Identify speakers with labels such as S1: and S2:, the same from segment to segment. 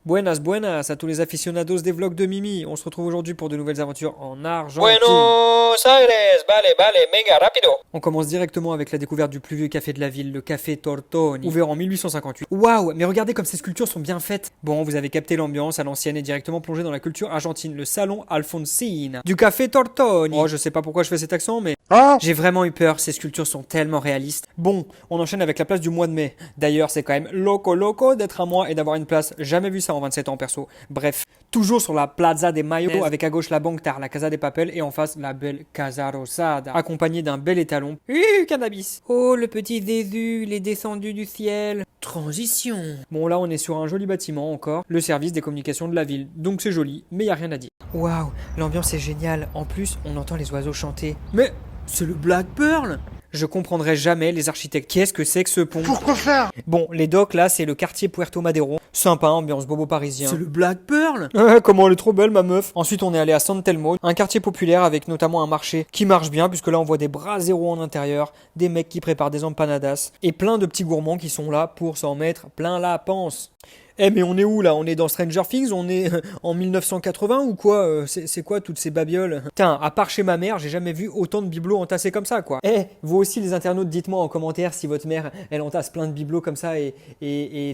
S1: Buenas, buenas à tous les aficionados des vlogs de Mimi. On se retrouve aujourd'hui pour de nouvelles aventures en Argentine.
S2: Buenos Aires, vale, venga, rápido.
S1: On commence directement avec la découverte du plus vieux café de la ville, le café Tortoni, ouvert en 1858. Waouh, mais regardez comme ces sculptures sont bien faites. Bon, vous avez capté l'ambiance à l'ancienne et directement plongé dans la culture argentine, le salon Alfonsine du café Tortoni. Oh, je sais pas pourquoi je fais cet accent, mais j'ai vraiment eu peur, ces sculptures sont tellement réalistes. Bon, on enchaîne avec la place du mois de mai. D'ailleurs, c'est quand même loco d'être à moi et d'avoir une place. Jamais vu ça en 27 ans perso. Bref, toujours sur la Plaza de Mayo, avec à gauche la Banque Tar, la Casa de Papel et en face la belle Casa Rosada, accompagnée d'un bel étalon. Cannabis. Oh, le petit Jésus, il est descendu du ciel. Transition. Bon, là, on est sur un joli bâtiment encore, le service des communications de la ville. Donc c'est joli, mais y a rien à dire. Waouh, l'ambiance est géniale. En plus, on entend les oiseaux chanter. Mais c'est le Black Pearl. Je comprendrai jamais les architectes. Qu'est-ce que c'est que ce pont?
S3: Pourquoi faire?
S1: Bon, les docks là, c'est le quartier Puerto Madero. Sympa, ambiance bobo parisien.
S3: C'est le Black Pearl?
S1: Comment elle est trop belle ma meuf. Ensuite, on est allé à San Telmo, un quartier populaire avec notamment un marché qui marche bien puisque là on voit des bras zéro en intérieur, des mecs qui préparent des empanadas et plein de petits gourmands qui sont là pour s'en mettre plein la panse. Eh mais on est où là? On est dans Stranger Things? On est en 1980 ou quoi? C'est quoi toutes ces babioles? Putain, à part chez ma mère, j'ai jamais vu autant de bibelots entassés comme ça quoi. Eh, vous aussi les internautes, dites-moi en commentaire si votre mère, elle entasse plein de bibelots comme ça et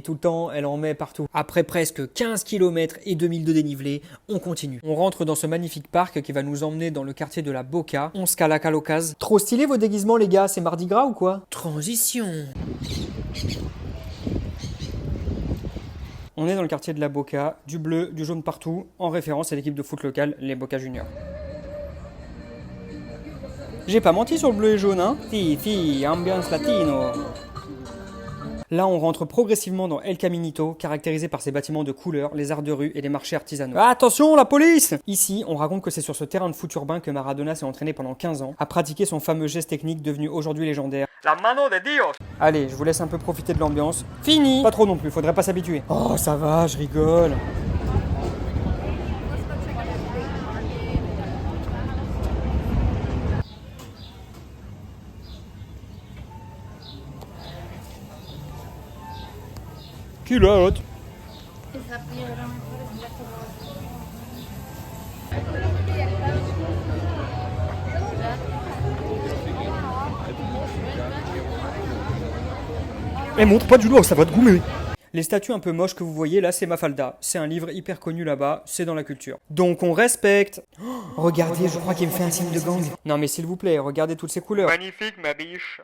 S1: tout le temps, elle en met partout. Après presque 15 km et 2000 de dénivelé, on continue. On rentre dans ce magnifique parc qui va nous emmener dans le quartier de la Boca. On se calaque à l'occasion. Trop stylé vos déguisements les gars, c'est Mardi Gras ou quoi? Transition. On est dans le quartier de la Boca, du bleu, du jaune partout, en référence à l'équipe de foot locale, les Boca Juniors. J'ai pas menti sur le bleu et jaune, hein? Si, ambiance latino. Là, on rentre progressivement dans El Caminito, caractérisé par ses bâtiments de couleur, les arts de rue et les marchés artisanaux. Attention, la police! Ici, on raconte que c'est sur ce terrain de foot urbain que Maradona s'est entraîné pendant 15 ans, à pratiquer son fameux geste technique devenu aujourd'hui légendaire. La mano de Dios! Allez, je vous laisse un peu profiter de l'ambiance. Fini! Pas trop non plus, faudrait pas s'habituer. Oh, ça va, je rigole. Qui là, l'autre? Eh, montre pas du lourd, ça va te goumer. Les statues un peu moches que vous voyez là, c'est Mafalda. C'est un livre hyper connu là-bas, c'est dans la culture. Donc on respecte. Oh, regardez, je crois qu'il me fait un signe de gang. Non mais s'il vous plaît, regardez toutes ces couleurs.
S2: Magnifique, ma biche.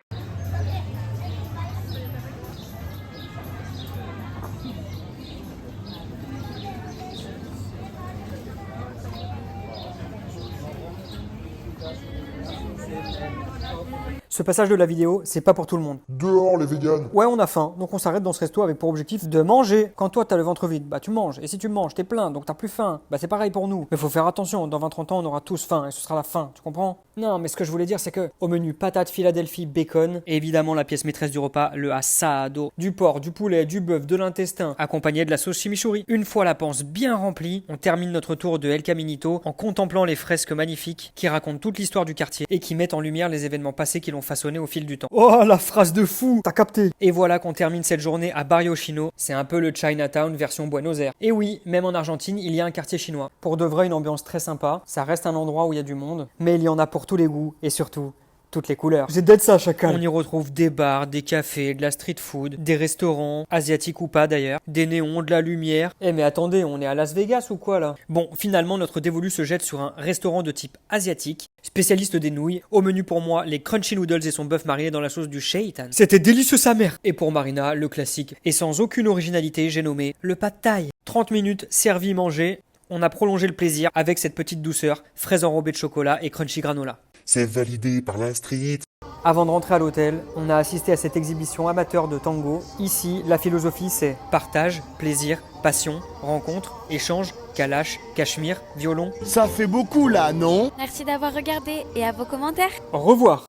S1: Ce passage de la vidéo, c'est pas pour tout le monde.
S3: Dehors les véganes.
S1: Ouais, on a faim, donc on s'arrête dans ce resto avec pour objectif de manger. Quand toi t'as le ventre vide, bah tu manges. Et si tu manges, t'es plein, donc t'as plus faim. Bah c'est pareil pour nous. Mais faut faire attention, dans 20-30 ans, on aura tous faim et ce sera la fin, tu comprends? Non, mais ce que je voulais dire, c'est que au menu patates Philadelphie, bacon, et évidemment la pièce maîtresse du repas, le asado. Du porc, du poulet, du bœuf, de l'intestin, accompagné de la sauce chimichurri. Une fois la panse bien remplie, on termine notre tour de El Caminito en contemplant les fresques magnifiques qui racontent toute l'histoire du quartier et qui mettent en lumière les événements passés qui l'ont façonné au fil du temps.
S3: Oh la phrase de fou. T'as capté.
S1: Et voilà qu'on termine cette journée à Barrio Chino. C'est un peu le Chinatown version Buenos Aires. Et oui, même en Argentine, il y a un quartier chinois. Pour de vrai, une ambiance très sympa. Ça reste un endroit où il y a du monde, mais il y en a pour tous les goûts et surtout toutes les couleurs.
S3: J'ai d'être ça chacal.
S1: On y retrouve des bars, des cafés, de la street food, des restaurants, asiatiques ou pas d'ailleurs, des néons, de la lumière. Eh mais attendez, on est à Las Vegas ou quoi là? Bon, finalement notre dévolu se jette sur un restaurant de type asiatique, spécialiste des nouilles. Au menu pour moi, les crunchy noodles et son bœuf marié dans la sauce du shaitan.
S3: C'était délicieux sa mère.
S1: Et pour Marina, le classique. Et sans aucune originalité, j'ai nommé le pad thai. 30 minutes, servi, mangé. On a prolongé le plaisir avec cette petite douceur, fraise enrobée de chocolat et crunchy granola.
S4: C'est validé par la street.
S1: Avant de rentrer à l'hôtel, on a assisté à cette exhibition amateur de tango. Ici, la philosophie c'est partage, plaisir, passion, rencontre, échange, kalash, cachemire, violon.
S3: Ça fait beaucoup là, non?
S5: Merci d'avoir regardé et à vos commentaires.
S1: Au revoir.